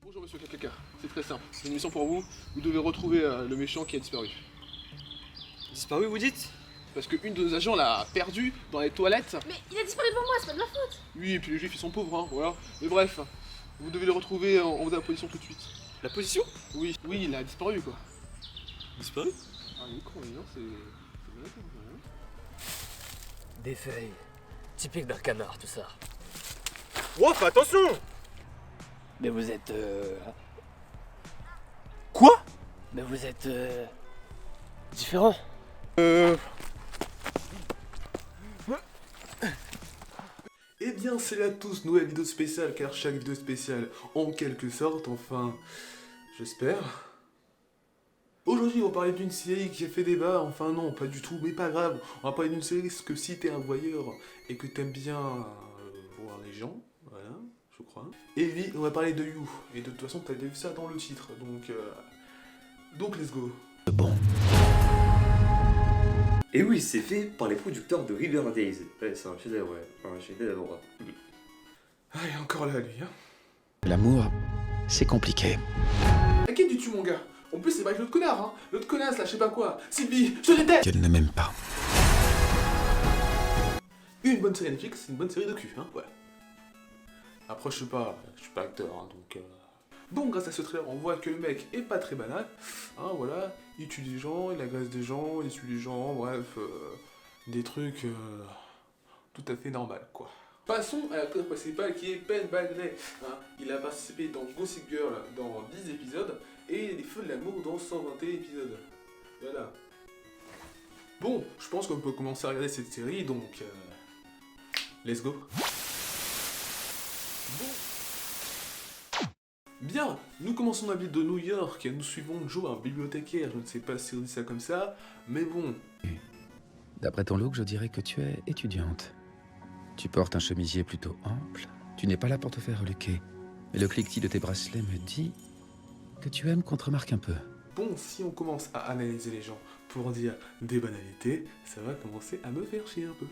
Bonjour monsieur Kakaka, c'est très simple. J'ai une mission pour vous. Vous devez retrouver le méchant qui a disparu. Disparu, vous dites? Parce qu'une de nos agents l'a perdu dans les toilettes. Mais il a disparu devant moi, c'est pas de ma faute. Oui, et puis les juifs ils sont pauvres, hein, voilà. Mais bref, vous devez le retrouver en faisant la position tout de suite. La position? Oui, il a disparu quoi. Disparu? Ah, il est con, lui, hein, c'est bien fait, hein. Des feuilles. Typique d'un canard, tout ça. Wow, fais attention! Mais vous êtes... Quoi? Mais vous êtes... différent. Eh bien, c'est là tous, nouvelle vidéo spéciale, car chaque vidéo spéciale, en quelque sorte, enfin, j'espère. Aujourd'hui, on va parler d'une série qui a fait débat, enfin non, pas du tout, mais pas grave. On va parler d'une série parce que si t'es un voyeur et que t'aimes bien voir les gens, voilà, je crois. Et oui, on va parler de You. Et de toute façon, t'as vu ça dans le titre, donc let's go. Bon. Et oui, c'est fait par les producteurs de Riverdale. Ouais, c'est un chef-d'œuvre, ouais. Un chef-d'œuvre. Ah, et encore là, lui, hein. L'amour, c'est compliqué. À qui dis-tu, mon gars? En plus, c'est pas avec l'autre connard, hein. L'autre connasse, là, je sais pas quoi. Sylvie, je te déteste! Qu'elle ne m'aime pas. Une bonne série Netflix, c'est une bonne série de cul, hein, voilà. Après, je suis pas acteur, hein, donc... Donc, grâce à ce trailer, on voit que le mec est pas très banal, hein, voilà. Il tue des gens, il agresse des gens, il tue des gens, bref... des trucs... tout à fait normal, quoi. Passons à l'acteur principal qui est Ben Bagley, hein. Il a participé dans Gossip Girl dans 10 épisodes, et Les Feux de l'amour dans 121 épisodes. Voilà. Bon, je pense qu'on peut commencer à regarder cette série, donc... let's go. Bon. Bien, nous commençons la ville de New York et nous suivons Joe, un bibliothécaire, je ne sais pas si on dit ça comme ça, mais bon. D'après ton look, je dirais que tu es étudiante. Tu portes un chemisier plutôt ample. Tu n'es pas là pour te faire reluquer. Mais le cliquetis de tes bracelets me dit que tu aimes qu'on te remarque un peu. Bon, si on commence à analyser les gens pour dire des banalités, ça va commencer à me faire chier un peu.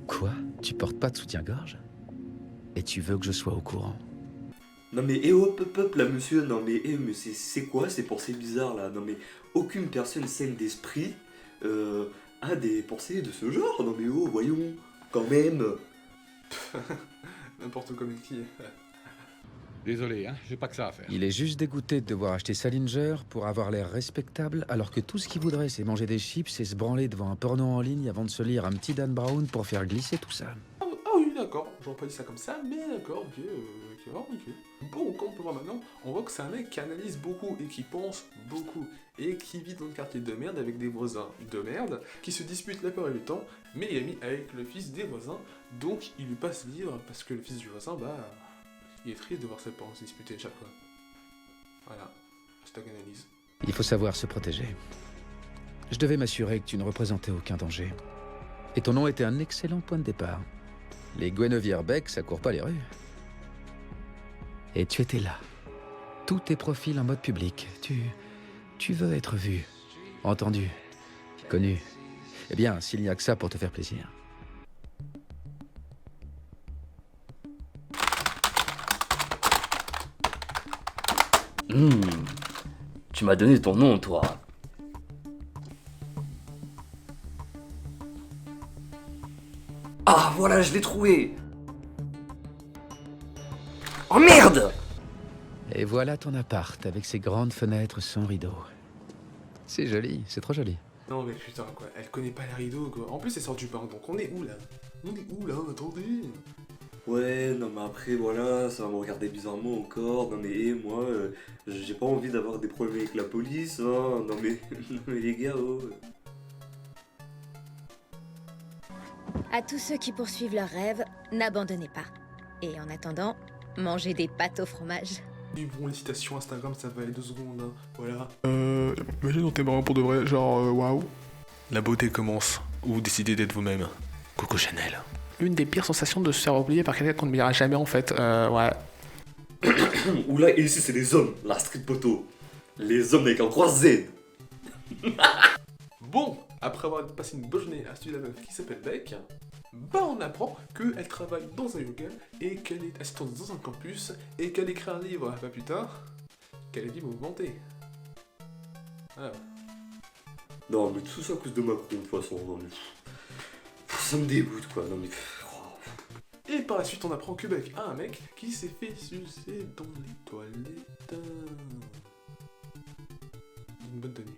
Quoi? Tu portes pas de soutien-gorge? Et tu veux que je sois au courant? Non mais, eh oh, peuple là, monsieur, non mais, mais c'est quoi ces pensées bizarres là? Non mais, aucune personne saine d'esprit a des pensées de ce genre. Non mais, oh, voyons, quand même. N'importe quoi avec qui. Désolé, hein, j'ai pas que ça à faire. Il est juste dégoûté de devoir acheter Salinger pour avoir l'air respectable, alors que tout ce qu'il voudrait, c'est manger des chips et se branler devant un porno en ligne avant de se lire un petit Dan Brown pour faire glisser tout ça. Ah oui, d'accord, j'aurais pas dit ça comme ça, mais d'accord, ok. Bon, comme on peut voir maintenant, on voit que c'est un mec qui analyse beaucoup et qui pense beaucoup, et qui vit dans le quartier de merde avec des voisins de merde, qui se disputent la plupart du temps, mais il est ami avec le fils des voisins, donc il lui passe livre, parce que le fils du voisin, il est triste de voir ses parents se disputer chaque fois. Voilà, hashtag analyse. Il faut savoir se protéger. Je devais m'assurer que tu ne représentais aucun danger. Et ton nom était un excellent point de départ. Les Guinevere Beck, ça court pas les rues. Et tu étais là. Tous tes profils en mode public. Tu veux être vu, entendu, connu. Eh bien, s'il n'y a que ça pour te faire plaisir. Tu m'as donné ton nom, toi. Ah, voilà, je l'ai trouvé. Oh merde! Et voilà ton appart, avec ses grandes fenêtres sans rideaux. C'est joli, c'est trop joli. Non mais putain quoi, elle connaît pas les rideaux quoi. En plus elle sort du bain, donc on est où là? Attendez. Ouais, non mais après, voilà, ça va me regarder bizarrement encore. Non mais, moi, j'ai pas envie d'avoir des problèmes avec la police, hein. Non mais, non mais les gars, oh. À tous ceux qui poursuivent leurs rêves, n'abandonnez pas. Et en attendant, mangez des pâtes au fromage. Et bon, les citations Instagram, ça va aller 2 secondes, hein. Voilà. Imagine on t'es marrant pour de vrai, genre, waouh. La beauté commence, ou vous décidez d'être vous-même. Coco Chanel. L'une des pires sensations de se faire oublier par quelqu'un qu'on ne verra jamais, en fait, ouais. Oula, et ici c'est les hommes, la street poteau. Les hommes avec un croix Z. Bon, après avoir passé une bonne journée à studier la meuf qui s'appelle Beck, Bah on apprend qu'elle travaille dans un yoga et qu'elle est assistante dans un campus et qu'elle écrit un livre, pas plus tard, qu'elle est vie mouvementée. Voilà. Non, mais tout ça à cause de Macron, de toute façon. Non, mais... Ça me dégoûte, quoi. Non, mais... Et par la suite, on apprend que Beck a un mec qui s'est fait sucer dans les toilettes. Une bonne tenue.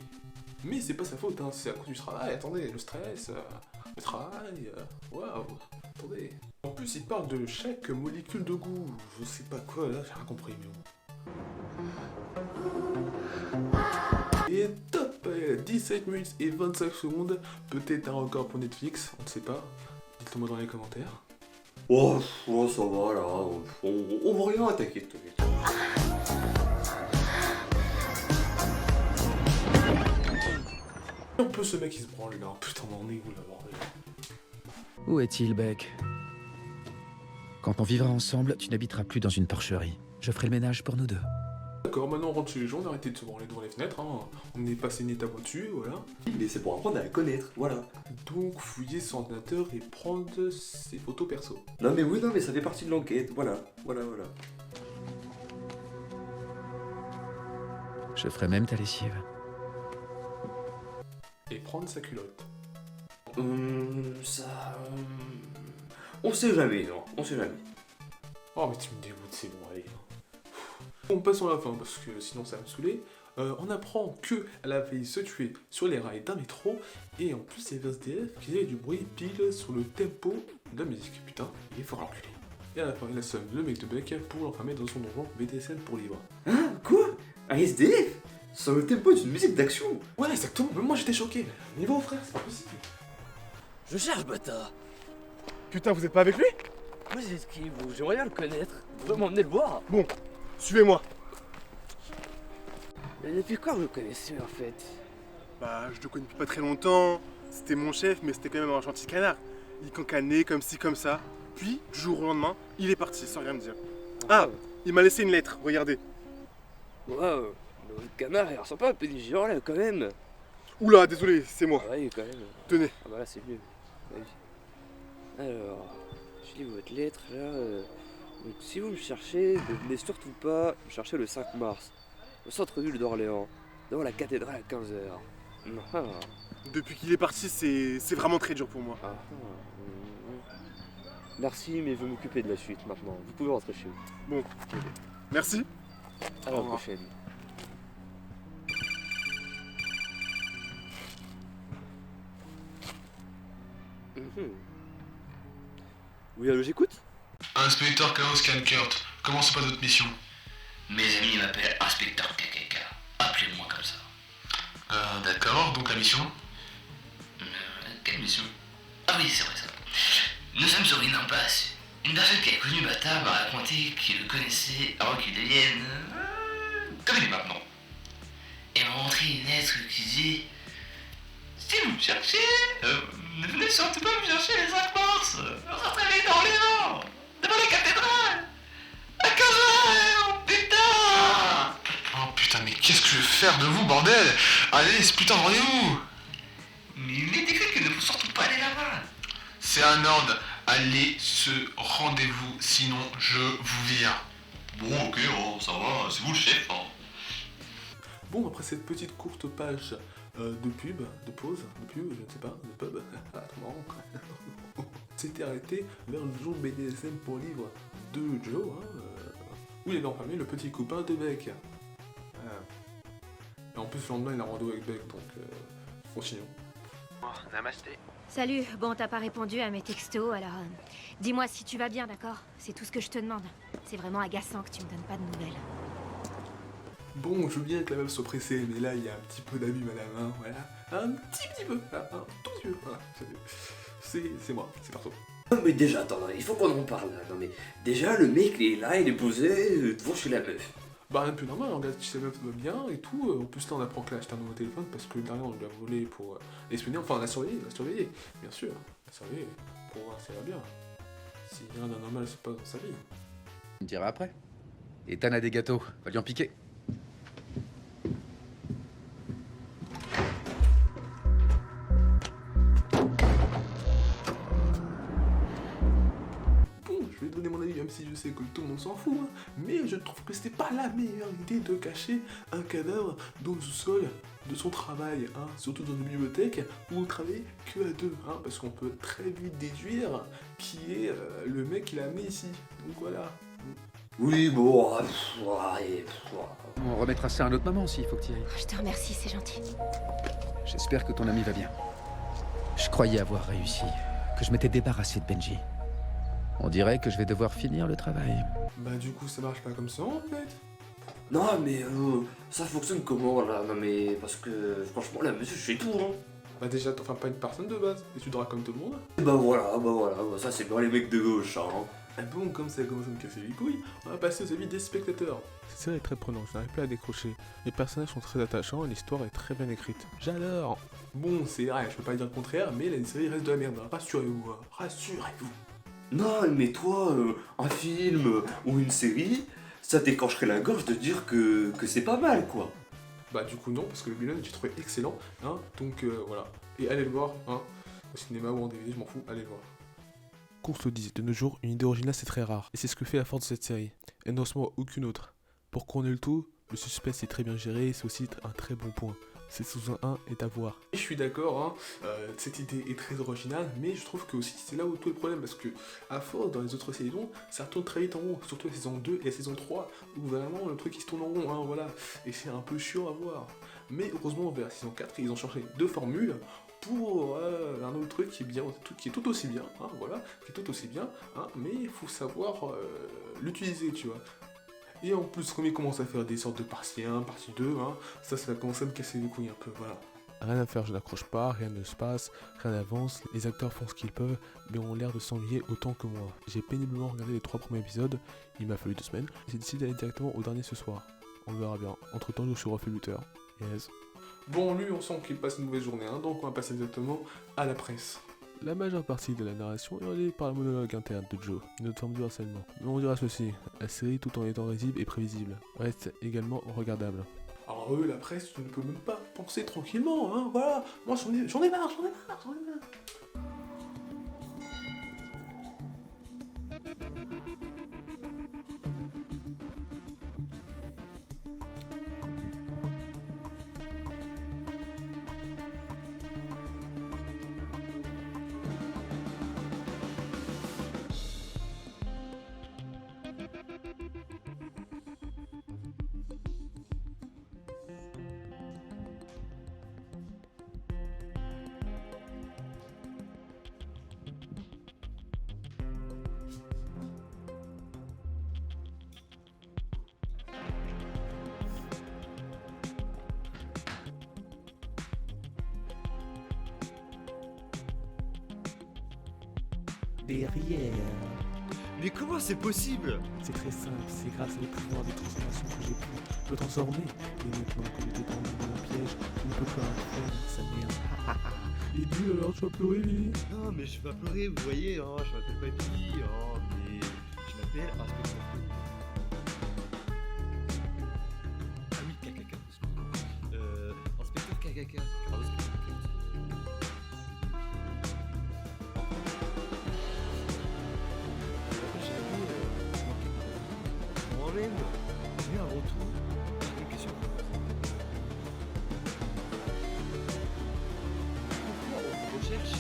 Mais c'est pas sa faute, hein, c'est à cause du travail. Attendez, le stress, le travail, waouh, attendez. En plus, il parle de chaque molécule de goût. Je sais pas quoi, là, j'ai rien compris, mais bon. Et top, 17 minutes et 25 secondes. Peut-être un record pour Netflix, on ne sait pas. Dites-le-moi dans les commentaires. Oh, ça va, là. On va rien attaquer, t'inquiète. Un peu ce mec qui se branle là, putain m'en est où là bordel. Où est-il, Beck? Quand on vivra ensemble, tu n'habiteras plus dans une porcherie. Je ferai le ménage pour nous deux. D'accord, maintenant on rentre chez les gens, on a arrêté de se branler devant les fenêtres, hein. On est passé une étape au-dessus, voilà. Mais c'est pour apprendre à la connaître, voilà. Donc fouiller son ordinateur et prendre ses photos perso. Non, mais oui, non, mais ça fait partie de l'enquête, voilà. Je ferai même ta lessive. Et prendre sa culotte. On sait jamais, non, on sait jamais. Oh mais tu me dégoûtes, c'est bon, allez. On passe à la fin parce que sinon ça va me saouler. On apprend qu'elle a failli se tuer sur les rails d'un métro et en plus il y avait SDF qui faisait du bruit pile sur le tempo de la musique. Putain, il est fort enculé. Et à la fin il assomme le mec de Beck pour l'enfermer dans son donjon BDSM pour livre. Hein? Quoi? Un SDF? Sur le tempo d'une musique d'action? Ouais exactement, même moi j'étais choqué. Niveau frère, c'est pas possible. Je cherche, bâtard. Putain, vous êtes pas avec lui? Vous êtes qui, vous? J'aimerais bien le connaître. Vous pouvez m'emmener le voir? Bon, suivez-moi. Mais depuis quand vous le connaissez, en fait? Bah, je le connais depuis pas très longtemps. C'était mon chef, mais c'était quand même un gentil canard. Il cancanait comme ci, comme ça. Puis, du jour au lendemain, il est parti sans rien me dire. Ah, il m'a laissé une lettre, regardez. Waouh, le canard, il ressemble pas à un péniche géant, là, quand même. Oula, désolé, c'est moi. Ah ouais, quand même. Tenez. Ah bah là, c'est mieux. Ah oui. Alors, je lis votre lettre, là. Donc, si vous me cherchez, ne venez surtout pas me chercher le 5 mars, au centre-ville d'Orléans, devant la cathédrale à 15h. Ah. Depuis qu'il est parti, c'est vraiment très dur pour moi. Ah. Merci, mais je vais m'occuper de la suite maintenant. Vous pouvez rentrer chez vous. Bon, merci. À la prochaine. Oui, allô, j'écoute? Inspecteur Chaos Kankurt, comment se passe votre mission? Mes amis m'appellent Inspecteur KKK. Appelez-moi comme ça. D'accord, donc la mission? Quelle mission? Ah oui, c'est vrai ça. Nous sommes sur une impasse. Une personne qui a connu Bata m'a raconté qu'il le connaissait avant qu'il devienne... comme il est maintenant. Et m'a montré une lettre qui dit... Si vous me cherchez, ne venez surtout pas me chercher les 5 mars. Rentrez dans les rangs, devant la cathédrale. À 15h, putain! Oh putain, mais qu'est-ce que je vais faire de vous, bordel? Allez, ce putain de rendez-vous! Mais il est écrit qu'il ne faut surtout pas aller là-bas. C'est un ordre, allez ce rendez-vous, sinon je vous vire. Bon, ok, oh, ça va, c'est vous le chef, hein. Bon, après cette petite courte page de pub, de pause, de pub, je ne sais pas, de pub, c'était arrêté vers le jour BDSM pour livre de Joe, où il avait enfermé le petit copain de Beck. Et en plus, le lendemain, il a rendez-vous avec Beck, donc continuons. Namasté. Salut, bon, t'as pas répondu à mes textos, alors dis-moi si tu vas bien, d'accord? C'est tout ce que je te demande. C'est vraiment agaçant que tu me donnes pas de nouvelles. Bon, je veux bien que la meuf soit pressée, mais là, il y a un petit peu d'abîme à la main, voilà. Un petit peu, un tout petit peu, voilà. C'est moi, c'est perso. Non, mais déjà, attends, il faut qu'on en parle, là. Non, mais déjà, le mec, il est là, il est posé devant chez la meuf. Bah rien de plus normal, regarde si sa meuf va bien et tout. En plus là on apprend qu'elle a acheté un nouveau téléphone parce que le dernier on lui a volé pour l'espionner, enfin on l'a surveillé, bien sûr, on l'a surveillé pour voir si elle va bien. Si rien d'anormal se passe dans sa vie. Tu me diras après. Ethan a des gâteaux, va lui en piquer. si je sais que tout le monde s'en fout, hein, mais je trouve que c'était pas la meilleure idée de cacher un cadavre dans le sous-sol de son travail, hein, surtout dans une bibliothèque où on travaille que à deux, hein, parce qu'on peut très vite déduire qui est le mec qui l'a amené ici. Donc voilà. Oui, bon, On remettra ça à un autre moment s'il faut que tu y ailles. Je te remercie, c'est gentil. J'espère que ton ami va bien. Je croyais avoir réussi, que je m'étais débarrassé de Benji. On dirait que je vais devoir finir le travail. Bah du coup ça marche pas comme ça en fait. Non, mais ça fonctionne comment là? Non, mais parce que franchement, là, monsieur, je fais tout, hein. Bah déjà t'enfermes pas une personne de base, et tu dragues comme tout le monde. Bah voilà, ça c'est bien les mecs de gauche, hein. Ah bon, comme ça commence à me casser les couilles, on va passer aux avis des spectateurs. Cette série est très prenante, je n'arrive pas à décrocher. Les personnages sont très attachants et l'histoire est très bien écrite. J'adore. Bon, c'est vrai, je peux pas dire le contraire, mais la série reste de la merde, hein. Rassurez-vous, hein. Rassurez-vous. Non, mais toi, un film ou une série, ça t'écorcherait la gorge de dire que c'est pas mal, quoi. Bah du coup non, parce que le bilan j'ai trouvé excellent, hein, donc voilà. Et allez le voir, hein, au cinéma ou en DVD, je m'en fous, allez le voir. Qu'on se le dise, de nos jours, une idée originale c'est très rare, et c'est ce que fait la force de cette série. Elle n'en ressemble à aucune autre. Pour couronner le tout, le suspense est très bien géré, et c'est aussi un très bon point. Cette saison 1 est à voir. Et je suis d'accord, hein, cette idée est très originale, mais je trouve que aussi c'est là où tout le problème, parce que à force dans les autres saisons, ça tourne très vite en rond, surtout la saison 2 et la saison 3, où vraiment le truc il se tourne en rond, hein, voilà, et c'est un peu chiant à voir. Mais heureusement vers la saison 4, ils ont changé deux formules pour un autre truc qui est bien, qui est tout aussi bien, hein, voilà, qui est tout aussi bien, hein, mais il faut savoir l'utiliser, tu vois. Et en plus, comme ils commencent à faire des sortes de partie 1, partie 2, hein, ça va commencer à me casser les couilles un peu, voilà. Rien à faire, je n'accroche pas, rien ne se passe, rien n'avance, les acteurs font ce qu'ils peuvent, mais ont l'air de s'ennuyer autant que moi. J'ai péniblement regardé les 3 premiers épisodes, il m'a fallu 2 semaines, j'ai décidé d'aller directement au dernier ce soir. On verra bien. Entre temps, je suis refait lutteur. Yes. Bon, lui, on sent qu'il passe une mauvaise journée, hein, donc on va passer directement à la presse. La majeure partie de la narration est reliée par le monologue interne de Joe, une autre forme de harcèlement. Mais on dira ceci, la série, tout en étant risible et prévisible, reste également regardable. Alors la presse, tu ne peux même pas penser tranquillement, hein, voilà. Moi, j'en ai marre. Derrière. Mais comment c'est possible? C'est très simple, c'est grâce au pouvoir de transformation que j'ai pu me transformer. Et maintenant que j'étais dans un piège, je ne peux pas faire sa merde. Et puis alors, tu vas pleurer, Lily? Non, mais je vais pas pleurer, vous voyez, hein, je m'appelle pas Billy, hein, mais je m'appelle Inspecteur. Ah oui, KKK, excusez-moi. Inspecteur KKK. Pardon, moi-même, mais avant tout, j'ai une question. Pourquoi on recherche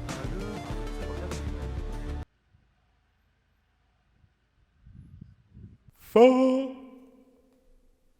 alors ça regarde. Fin.